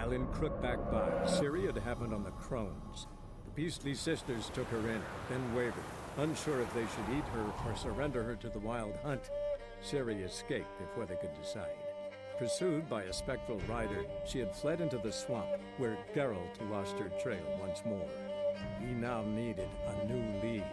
While in Crookback Bog, Ciri had happened on the Crones. The beastly sisters took her in, then wavered, unsure if they should eat her or surrender her to the Wild Hunt. Ciri escaped before they could decide. Pursued by a spectral rider, she had fled into the swamp, where Geralt lost her trail once more. He now needed a new lead.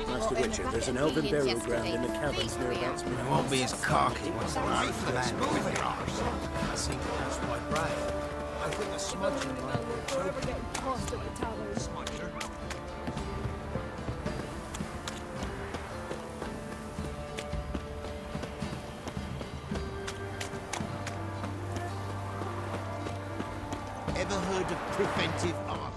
Master Witcher, there's an elven burial ground in the caverns nearby. It won't be as cocky once the life of the land with yours. I see that's quite right. I think a smudger might be We're getting tossed at the tavern. Smudger? Ever heard of preventive art?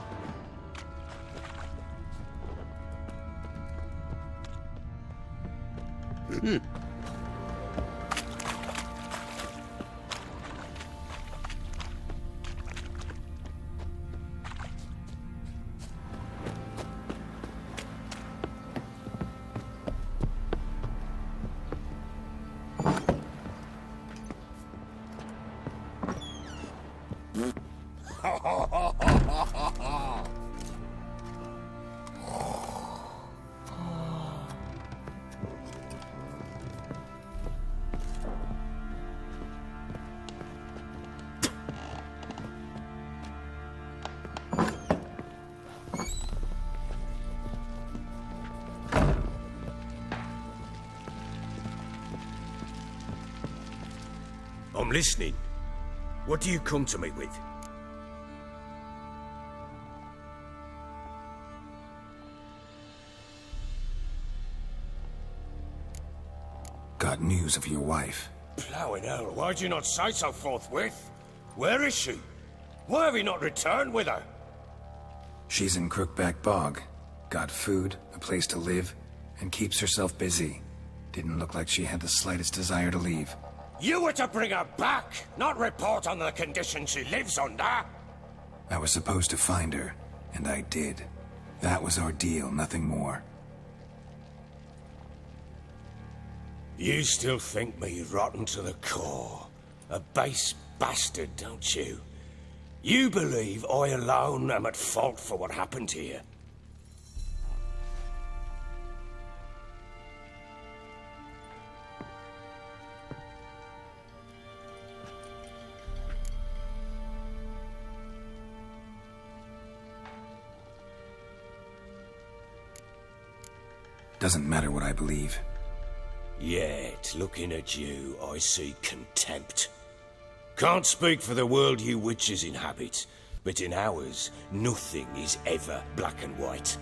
I'm listening. What do you come to me with? Got news of your wife. Plowing hell, why'd you not say so forthwith? Where is she? Why have you not returned with her? She's in Crookback Bog. Got food, a place to live, and keeps herself busy. Didn't look like she had the slightest desire to leave. You were to bring her back, not report on the conditions she lives under. I was supposed to find her, and I did. That was our deal, nothing more. You still think me rotten to the core. A base bastard, don't you? You believe I alone am at fault for what happened here. Doesn't matter what I believe. Yet, looking at you, I see contempt. Can't speak for the world you witches inhabit, but in ours, nothing is ever black and white.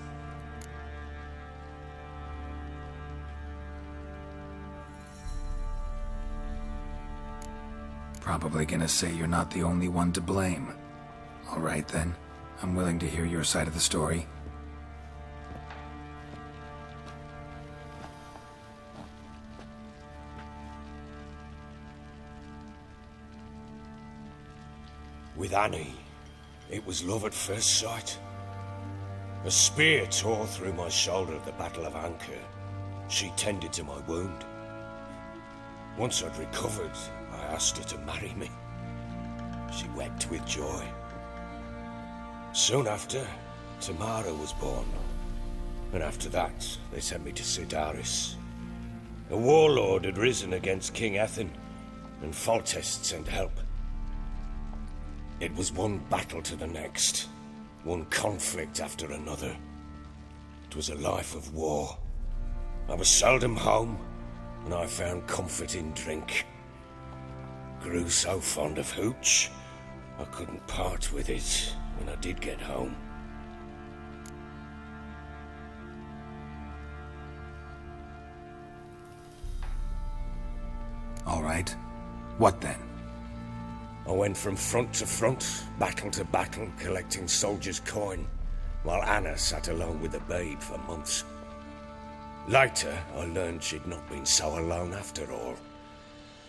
Probably gonna say you're not the only one to blame. All right then, I'm willing to hear your side of the story. With Annie, it was love at first sight. A spear tore through my shoulder at the Battle of Anchor. She tended to my wound. Once I'd recovered, I asked her to marry me. She wept with joy. Soon after, Tamara was born. And after that, they sent me to Sidaris. A warlord had risen against King Ethan, and Foltest sent help. It was one battle to the next, one conflict after another. It was a life of war. I was seldom home, and I found comfort in drink. Grew so fond of hooch, I couldn't part with it when I did get home. right. What then? I went from front to front, battle to battle, collecting soldiers' coin, while Anna sat alone with the babe for months. Later, I learned she'd not been so alone after all.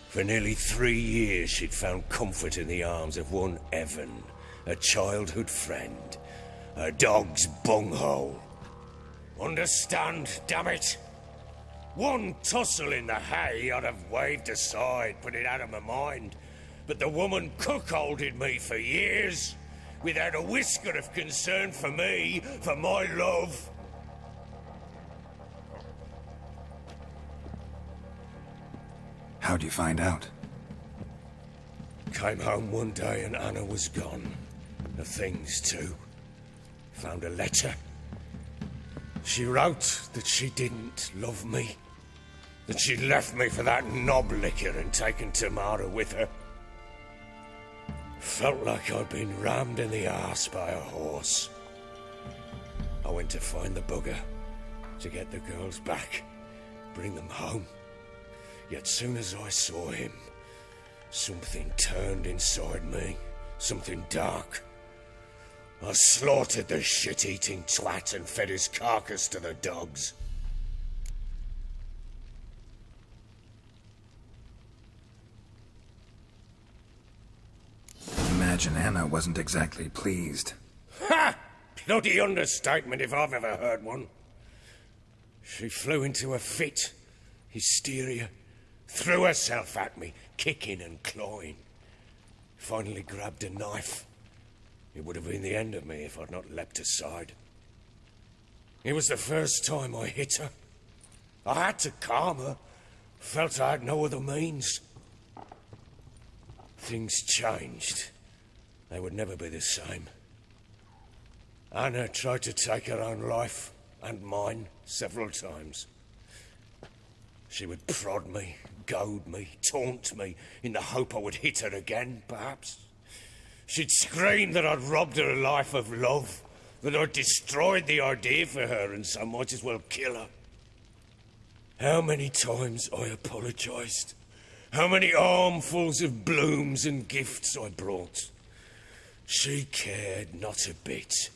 For nearly 3 years, she'd found comfort in the arms of one Evan, a childhood friend, a dog's bunghole. Understand, damn it? One tussle in the hay I'd have waved aside, put it out of my mind. But the woman cuckolded me for years, without a whisker of concern for me, for my love. How'd you find out? Came home one day and Anna was gone. The things too. Found a letter. She wrote that she didn't love me. That she'd left me for that knob licker and taken Tamara with her. Felt like I'd been rammed in the arse by a horse. I went to find the bugger, to get the girls back, bring them home. Yet soon as I saw him, something turned inside me, something dark. I slaughtered the shit-eating twat and fed his carcass to the dogs. Imagine Anna wasn't exactly pleased. Ha! Bloody understatement if I've ever heard one. She flew into a fit, hysteria, threw herself at me, kicking and clawing. Finally grabbed a knife. It would have been the end of me if I'd not leapt aside. It was the first time I hit her. I had to calm her. Felt I had no other means. Things changed. They would never be the same. Anna tried to take her own life, and mine, several times. She would prod me, goad me, taunt me, in the hope I would hit her again, perhaps. She'd scream that I'd robbed her life of love, that I'd destroyed the idea for her, and so might as well kill her. How many times I apologized. How many armfuls of blooms and gifts I brought. She cared not a bit.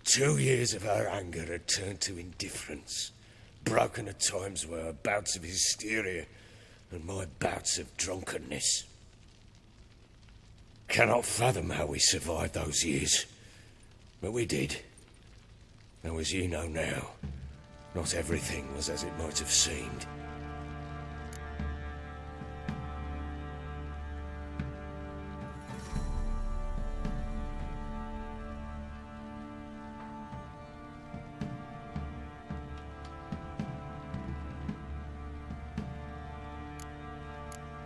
2 years of her anger had turned to indifference, broken at times by her bouts of hysteria and my bouts of drunkenness. Cannot fathom how we survived those years, but we did. Though as you know now, not everything was as it might have seemed.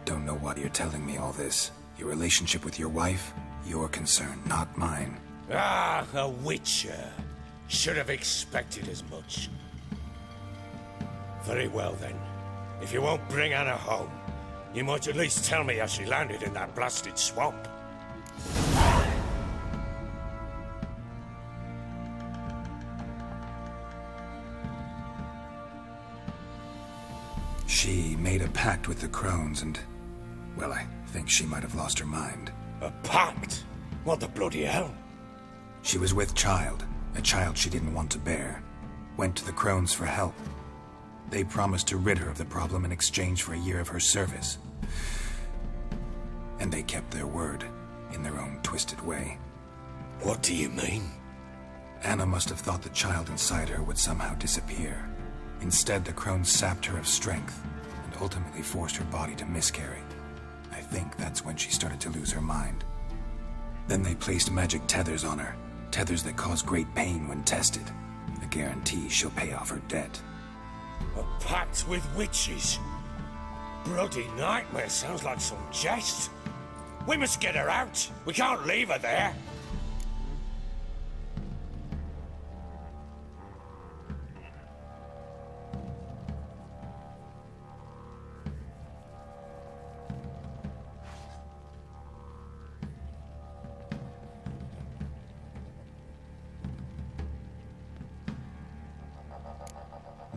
Don't know why you're telling me all this. Your relationship with your wife, your concern, not mine. Ah, a Witcher. Should have expected as much. Very well then. If you won't bring Anna home, you might at least tell me how she landed in that blasted swamp. She made a pact with the crones and, well, I think she might have lost her mind. A pact? What the bloody hell? She was with child, a child she didn't want to bear. Went to the crones for help. They promised to rid her of the problem in exchange for a year of her service. And they kept their word, in their own twisted way. What do you mean? Anna must have thought the child inside her would somehow disappear. Instead, the crones sapped her of strength and ultimately forced her body to miscarry. I think that's when she started to lose her mind. Then they placed magic tethers on her, tethers that cause great pain when tested. A guarantee she'll pay off her debt. A pact with witches? Bloody nightmare, sounds like some jest. We must get her out. We can't leave her there.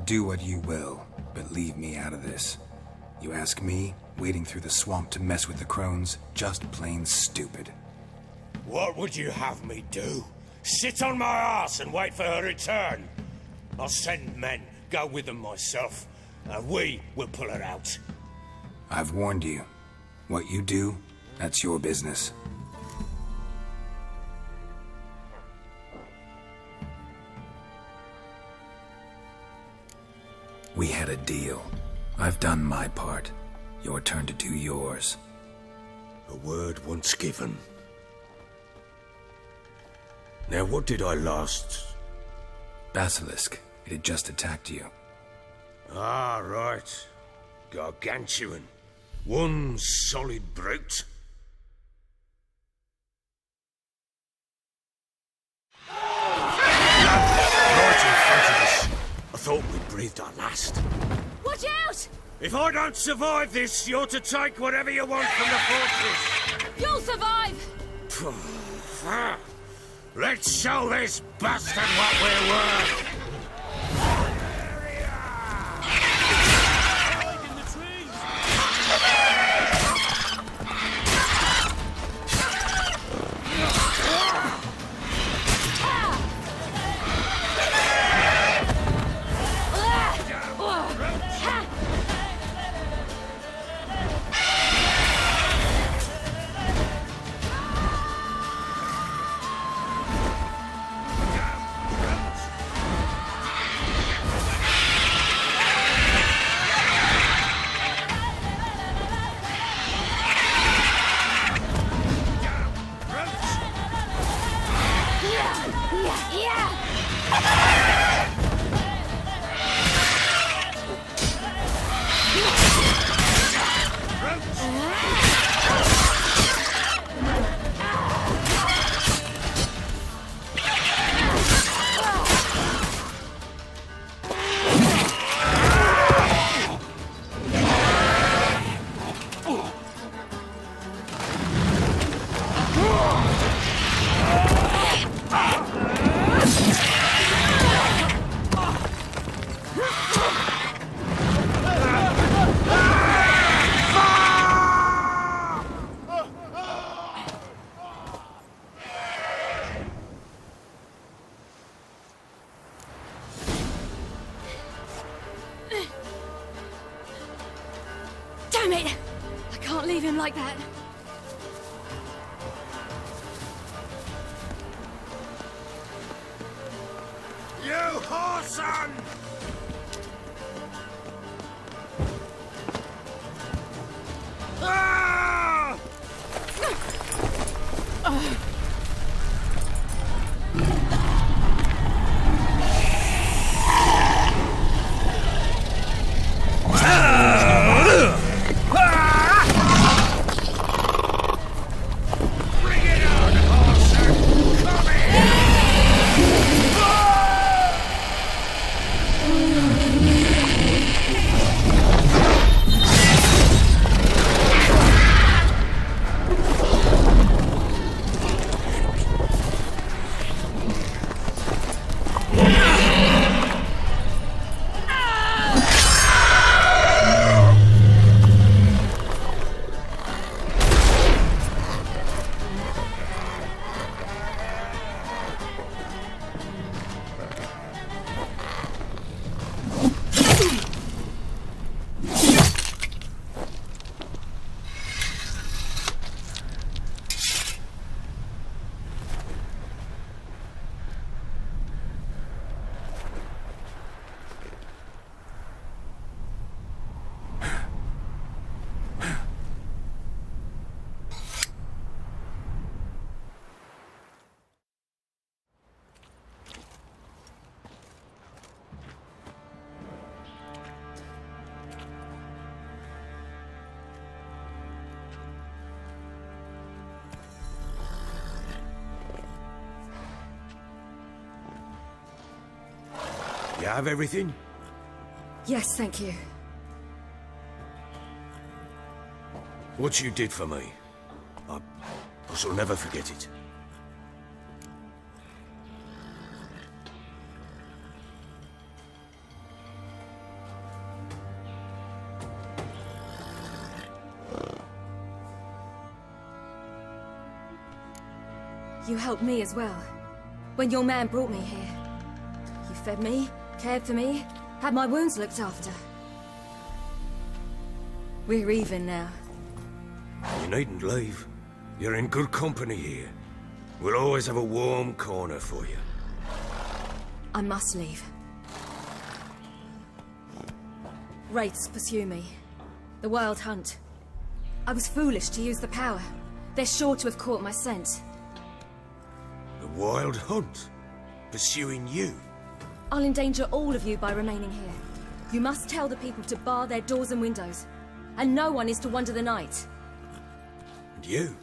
Do what you will, but leave me out of this. You ask me, wading through the swamp to mess with the crones, just plain stupid. What would you have me do? Sit on my ass and wait for her return? I'll send men, go with them myself, and we will pull her out. I've warned you. What you do, that's your business. We had a deal. I've done my part. Your turn to do yours. A word once given. Now what did I last... Basilisk. It had just attacked you. Ah, right. Gargantuan. One solid brute. Right in front of us. I thought we'd breathed our last. Watch out! If I don't survive this, you're to take whatever you want from the fortress. You'll survive! Let's show this bastard what we're worth. Damn it! I can't leave him like that. You whoreson! Ah! Bring it on, whoreson! Come here! You have everything? Yes, thank you. What you did for me, I shall never forget it. You helped me as well. When your man brought me here. You fed me, cared for me, had my wounds looked after. We're even now. You needn't leave. You're in good company here. We'll always have a warm corner for you. I must leave. Wraiths pursue me. The Wild Hunt. I was foolish to use the power. They're sure to have caught my scent. The Wild Hunt? Pursuing you? I'll endanger all of you by remaining here. You must tell the people to bar their doors and windows. And no one is to wander the night. And you?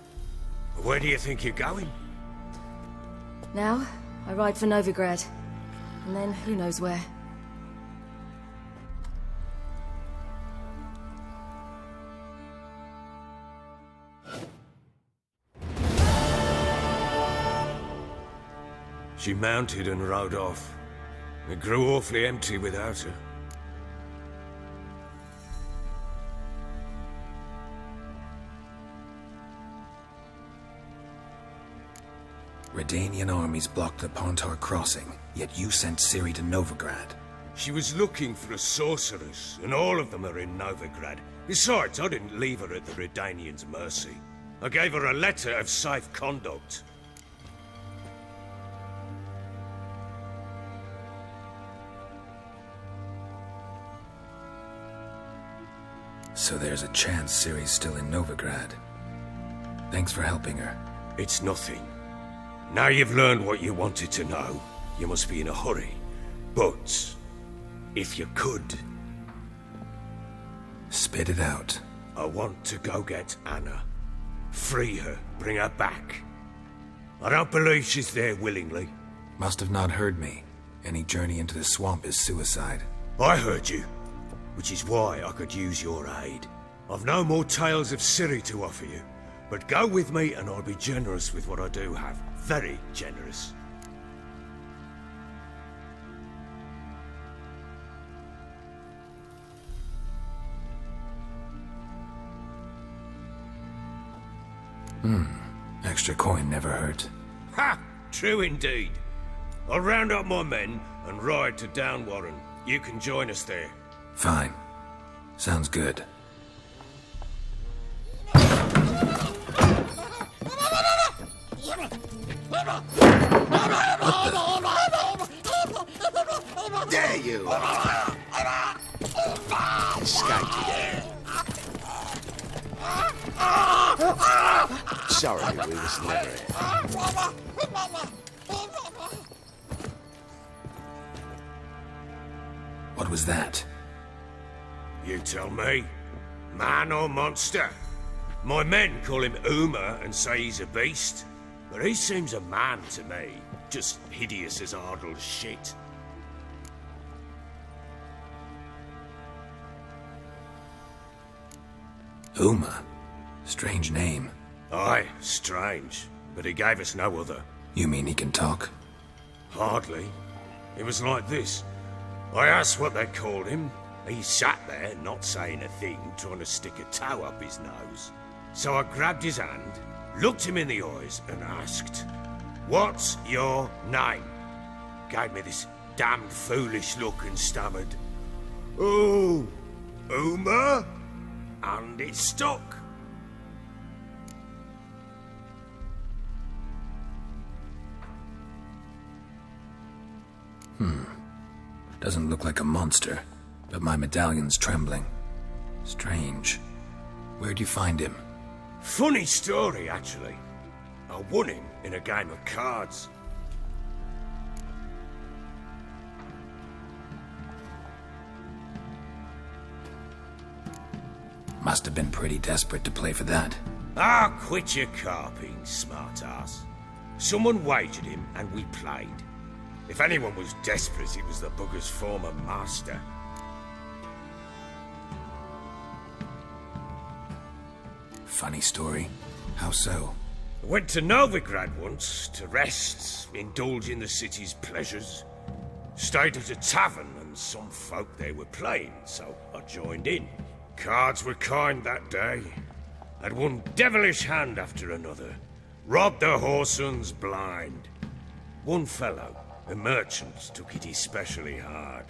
Where do you think you're going? Now, I ride for Novigrad. And then, who knows where. She mounted and rode off. It grew awfully empty without her. Redanian armies blocked the Pontar crossing, yet you sent Ciri to Novigrad. She was looking for a sorceress, and all of them are in Novigrad. Besides, I didn't leave her at the Redanians' mercy. I gave her a letter of safe conduct. So there's a chance Ciri's still in Novigrad. Thanks for helping her. It's nothing. Now you've learned what you wanted to know, you must be in a hurry. But, if you could... Spit it out. I want to go get Anna. Free her, bring her back. I don't believe she's there willingly. Must have not heard me. Any journey into the swamp is suicide. I heard you, which is why I could use your aid. I've no more tales of Ciri to offer you, but go with me and I'll be generous with what I do have. Very generous. Extra coin never hurt. Ha! True indeed. I'll round up my men and ride to Downwarren. You can join us there. Fine. Sounds good. There you are. Escaped again. Sorry, we was never here. What was that? You tell me. Man or monster? My men call him Uma and say he's a beast, but he seems a man to me. Just hideous as Ardle's shit. Uma? Strange name. Aye, strange, but he gave us no other. You mean he can talk? Hardly. It was like this. I asked what they called him. He sat there, not saying a thing, trying to stick a toe up his nose. So I grabbed his hand, looked him in the eyes, and asked, "What's your name?" Gave me this damned foolish look and stammered, "Oh, Uma?" And it stuck. Doesn't look like a monster, but my medallion's trembling. Strange. Where'd you find him? Funny story, actually. I won him in a game of cards. Must have been pretty desperate to play for that. Ah, quit your carping, smartass. Someone wagered him and we played. If anyone was desperate, it was the bugger's former master. Funny story. How so? I went to Novigrad once to rest, indulge in the city's pleasures. Stayed at a tavern and some folk there were playing, so I joined in. Cards were kind that day. Had one devilish hand after another. Robbed the whoresons blind. One fellow, a merchant, took it especially hard.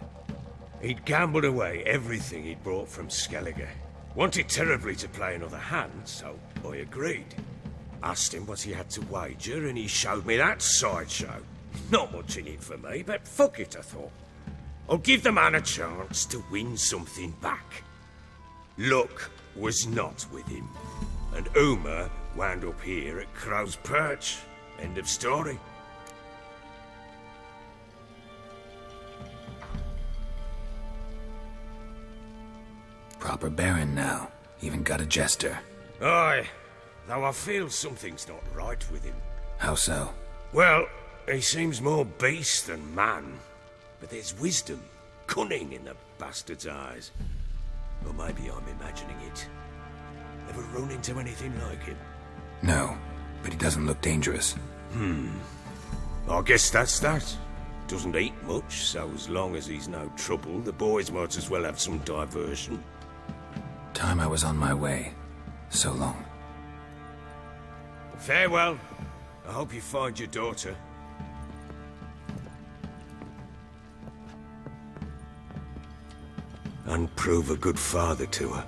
He'd gambled away everything he'd brought from Skellige. Wanted terribly to play another hand, so I agreed. Asked him what he had to wager, and he showed me that sideshow. Not much in it for me, but fuck it, I thought. I'll give the man a chance to win something back. Luck was not with him, and Uma wound up here at Crow's Perch. End of story. Proper baron now. Even got a jester. Aye, though I feel something's not right with him. How so? Well, he seems more beast than man. But there's wisdom, cunning in the bastard's eyes. Or maybe I'm imagining it. Ever run into anything like him? No, but he doesn't look dangerous. I guess that's that. Doesn't eat much, so as long as he's no trouble, the boys might as well have some diversion. Time I was on my way. So long. Farewell. I hope you find your daughter. And prove a good father to her.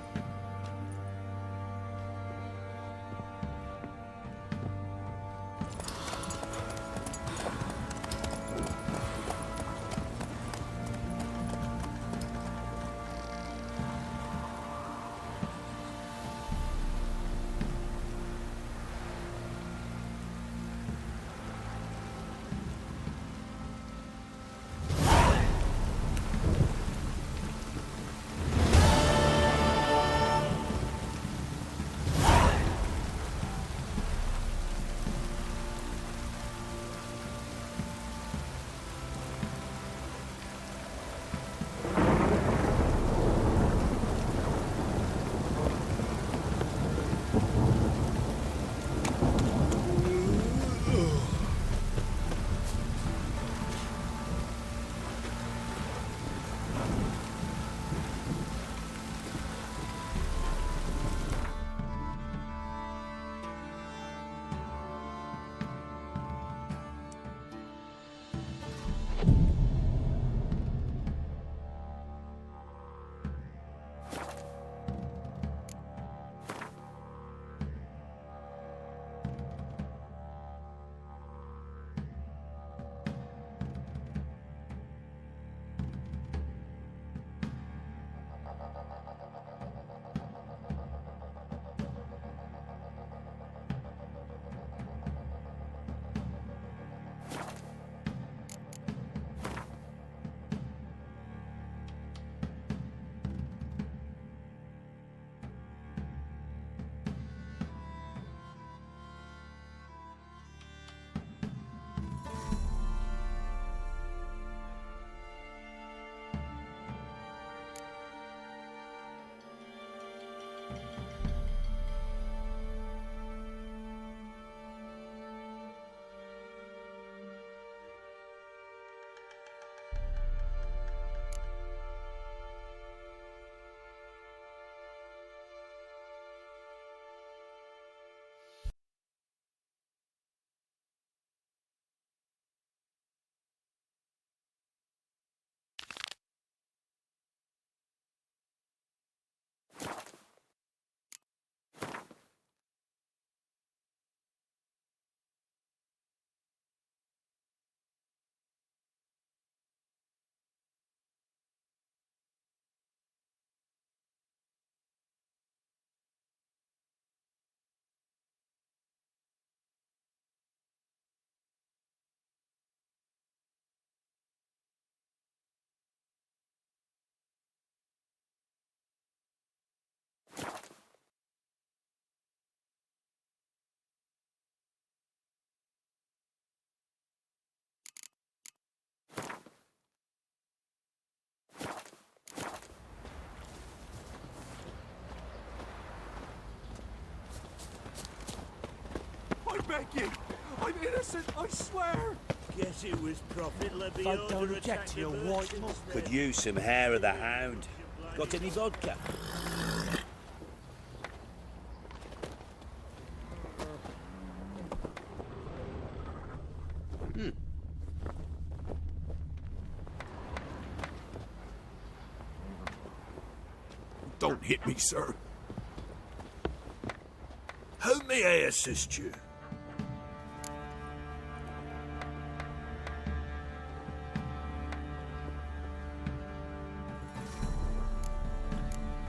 beg you! I'm innocent, I swear! Guess it was profitable. I don't object to your white moth. Could use some hair of the hound. Got any vodka? Don't hit me, sir. How may I assist you?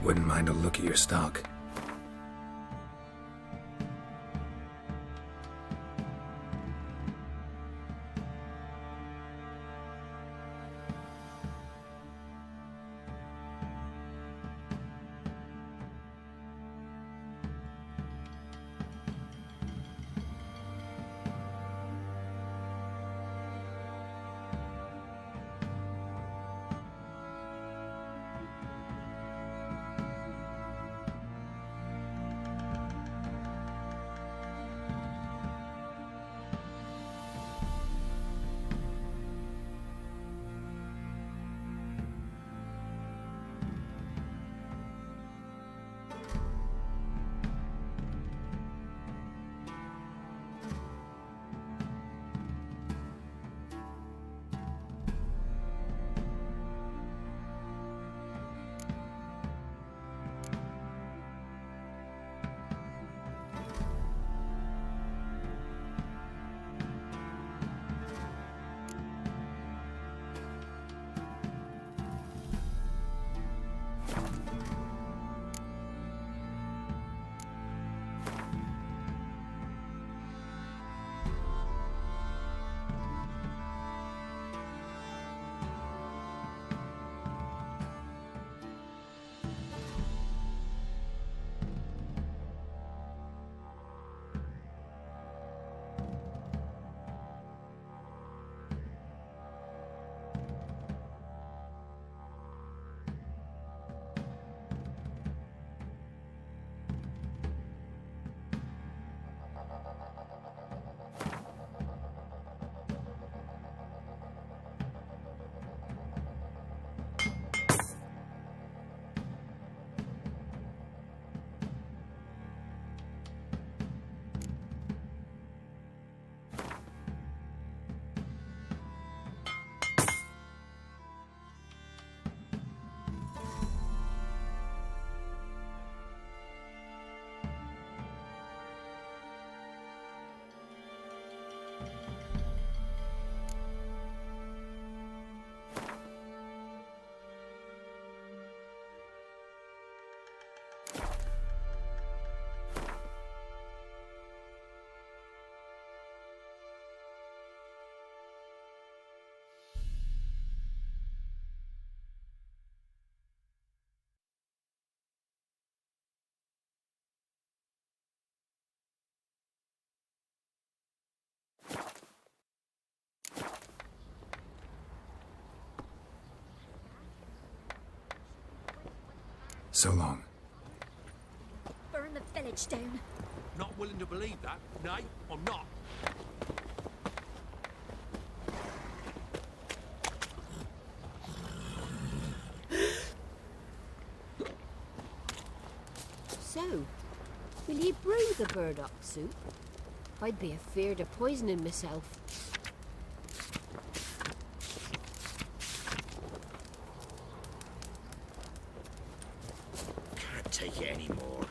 Wouldn't mind a look at your stock. So long. Burn the village down. Not willing to believe that. Nay, I'm not. So, will ye brew the burdock soup? I'd be afeard of poisoning myself. Can't take it anymore.